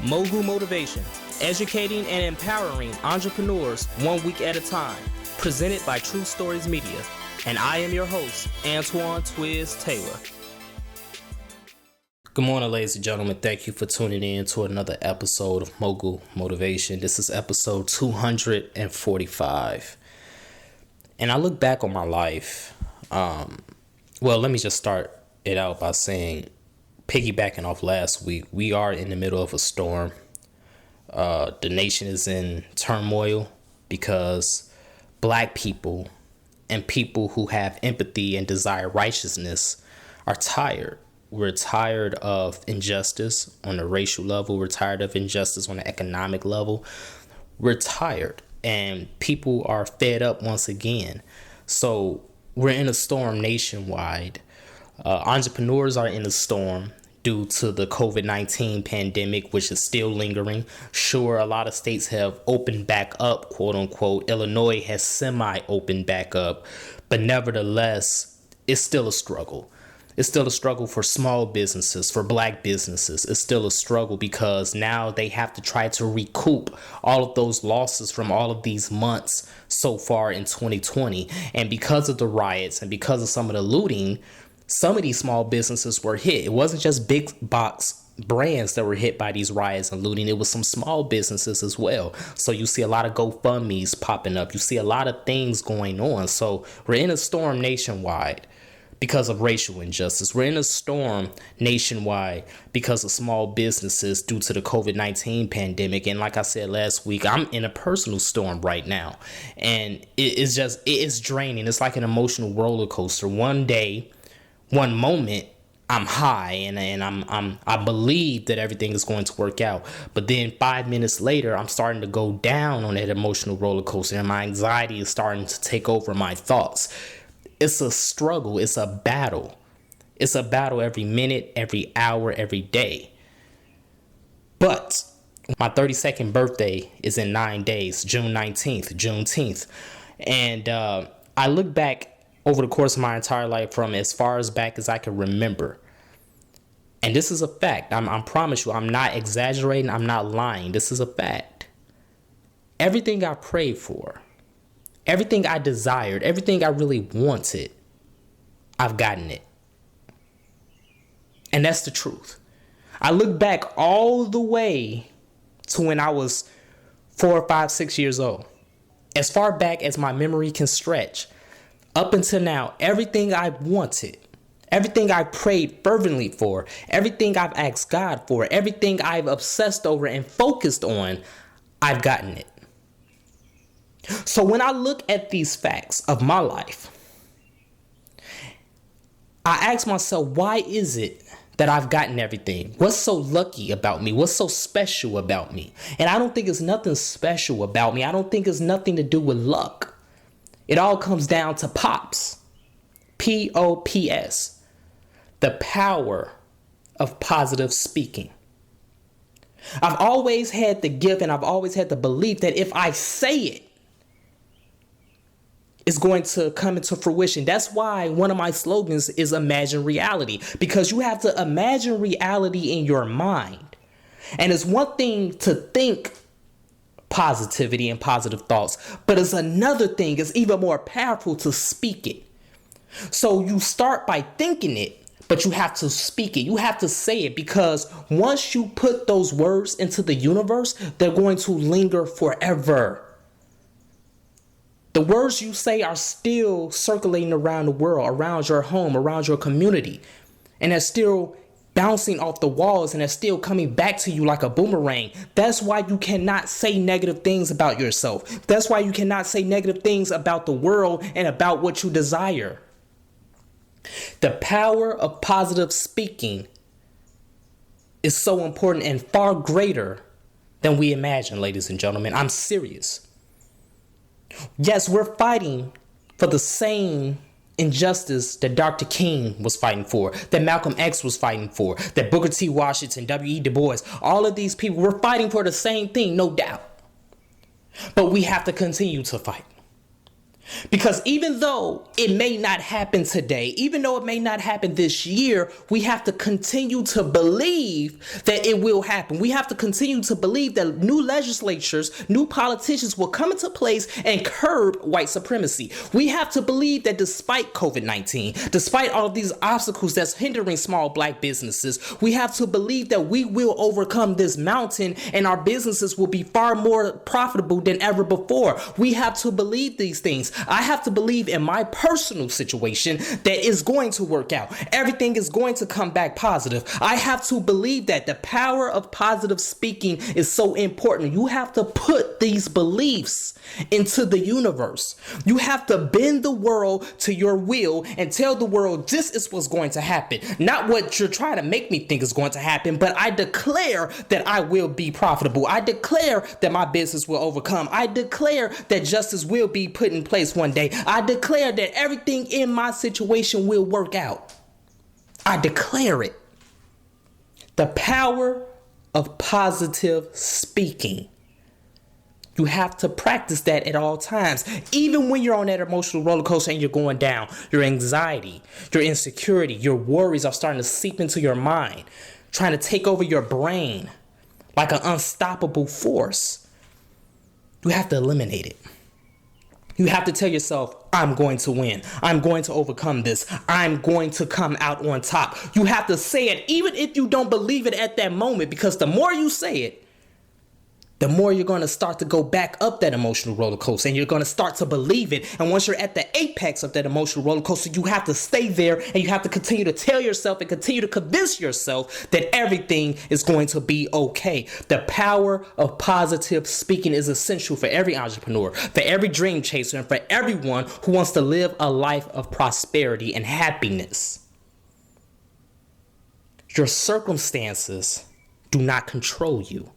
Mogul Motivation, educating and empowering entrepreneurs 1 week at a time. Presented by True Stories Media. And I am your host, Antoine Twiz Taylor. Good morning, ladies and gentlemen. Thank you for tuning in to another episode of Mogul Motivation. This is episode 245. And I look back on my life. Let me just start it out by saying, piggybacking off last week, we are in the middle of a storm. The nation is in turmoil because Black people and people who have empathy and desire righteousness are tired. We're tired of injustice on the racial level. We're tired of injustice on the economic level. We're tired, and people are fed up once again. So we're in a storm nationwide. Entrepreneurs are in a storm due to the COVID-19 pandemic, which is still lingering. Sure, a lot of states have opened back up, quote unquote. Illinois has semi-opened back up, but nevertheless, it's still a struggle. It's still a struggle for small businesses, for Black businesses. It's still a struggle because now they have to try to recoup all of those losses from all of these months so far in 2020. And because of the riots and because of some of the looting, some of these small businesses were hit. It wasn't just big box brands that were hit by these riots and looting. It was some small businesses as well. So you see a lot of GoFundMes popping up. You see a lot of things going on. So we're in a storm nationwide because of racial injustice. We're in a storm nationwide because of small businesses due to the COVID-19 pandemic. And like I said last week, I'm in a personal storm right now. And it's draining. It's like an emotional roller coaster. One moment I'm high and I believe that everything is going to work out. But then 5 minutes later, I'm starting to go down on that emotional roller coaster and my anxiety is starting to take over my thoughts. It's a struggle. It's a battle. It's a battle every minute, every hour, every day. But my 32nd birthday is in 9 days, June 19th, Juneteenth. And I look back over the course of my entire life from as far as back as I can remember. And this is a fact. I promise you, I'm not exaggerating. I'm not lying. This is a fact. Everything I prayed for, everything I desired, everything I really wanted, I've gotten it. And that's the truth. I look back all the way to when I was 4, 5, 6 years old. As far back as my memory can stretch. Up until now, everything I wanted, everything I prayed fervently for, everything I've asked God for, everything I've obsessed over and focused on, I've gotten it. So when I look at these facts of my life, I ask myself, why is it that I've gotten everything? What's so lucky about me? What's so special about me? And I don't think it's nothing special about me. I don't think it's nothing to do with luck. It all comes down to P.O.P.S. P.O.P.S. The power of positive speaking. I've always had the gift and I've always had the belief that if I say it, it's going to come into fruition. That's why one of my slogans is imagine reality, because you have to imagine reality in your mind. And it's one thing to think positivity and positive thoughts, but it's another thing, it's even more powerful to speak it. So you start by thinking it, but you have to speak it. You have to say it, because once you put those words into the universe, they're going to linger forever. The words you say are still circulating around the world, around your home, around your community, and they're still bouncing off the walls and they're still coming back to you like a boomerang. That's why you cannot say negative things about yourself. That's why you cannot say negative things about the world and about what you desire. The power of positive speaking is so important and far greater than we imagine, ladies and gentlemen. I'm serious. Yes, we're fighting for the same injustice that Dr. King was fighting for, that Malcolm X was fighting for, that Booker T. Washington, W.E. Du Bois, all of these people were fighting for the same thing, no doubt. But we have to continue to fight. Because even though it may not happen today, even though it may not happen this year, we have to continue to believe that it will happen. We have to continue to believe that new legislatures, new politicians will come into place and curb white supremacy. We have to believe that despite COVID-19, despite all of these obstacles that's hindering small black businesses, we have to believe that we will overcome this mountain and our businesses will be far more profitable than ever before. We have to believe these things. I have to believe in my personal situation that is going to work out. Everything is going to come back positive. I have to believe that the power of positive speaking is so important. You have to put these beliefs into the universe. You have to bend the world to your will and tell the world this is what's going to happen. Not what you're trying to make me think is going to happen, but I declare that I will be profitable. I declare that my business will overcome. I declare that justice will be put in place one day. I declare that everything in my situation will work out. I declare it. The power of positive speaking. You have to practice that at all times. Even when you're on that emotional roller coaster and you're going down, your anxiety, your insecurity, your worries are starting to seep into your mind, trying to take over your brain like an unstoppable force. You have to eliminate it. You have to tell yourself, I'm going to win. I'm going to overcome this. I'm going to come out on top. You have to say it even if you don't believe it at that moment, because the more you say it, the more you're going to start to go back up that emotional roller coaster and you're going to start to believe it. And once you're at the apex of that emotional roller coaster, you have to stay there and you have to continue to tell yourself and continue to convince yourself that everything is going to be okay. The power of positive speaking is essential for every entrepreneur, for every dream chaser, and for everyone who wants to live a life of prosperity and happiness. Your circumstances do not control you.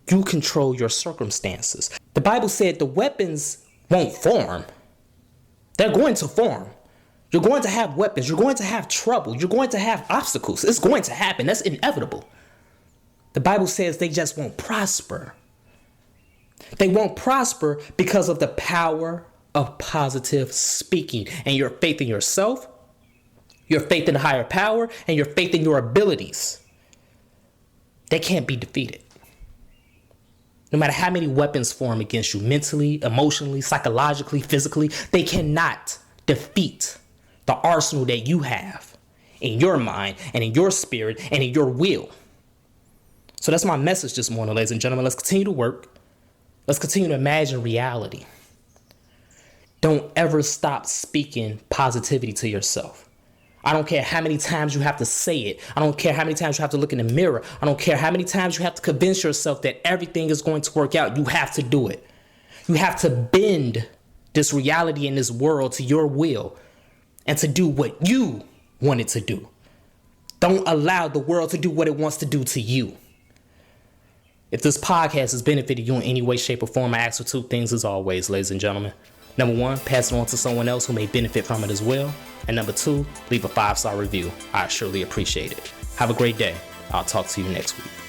You control your circumstances. The Bible said the weapons won't form. They're going to form. You're going to have weapons. You're going to have trouble. You're going to have obstacles. It's going to happen. That's inevitable. The Bible says they just won't prosper. They won't prosper because of the power of positive speaking and your faith in yourself, your faith in the higher power, and your faith in your abilities. They can't be defeated. No matter how many weapons form against you mentally, emotionally, psychologically, physically, they cannot defeat the arsenal that you have in your mind and in your spirit and in your will. So that's my message this morning, ladies and gentlemen. Let's continue to work. Let's continue to imagine reality. Don't ever stop speaking positivity to yourself. I don't care how many times you have to say it. I don't care how many times you have to look in the mirror. I don't care how many times you have to convince yourself that everything is going to work out. You have to do it. You have to bend this reality in this world to your will and to do what you want it to do. Don't allow the world to do what it wants to do to you. If this podcast has benefited you in any way, shape, or form, I ask for two things as always, ladies and gentlemen. Number one, pass it on to someone else who may benefit from it as well. And number two, leave a 5-star review. I surely appreciate it. Have a great day. I'll talk to you next week.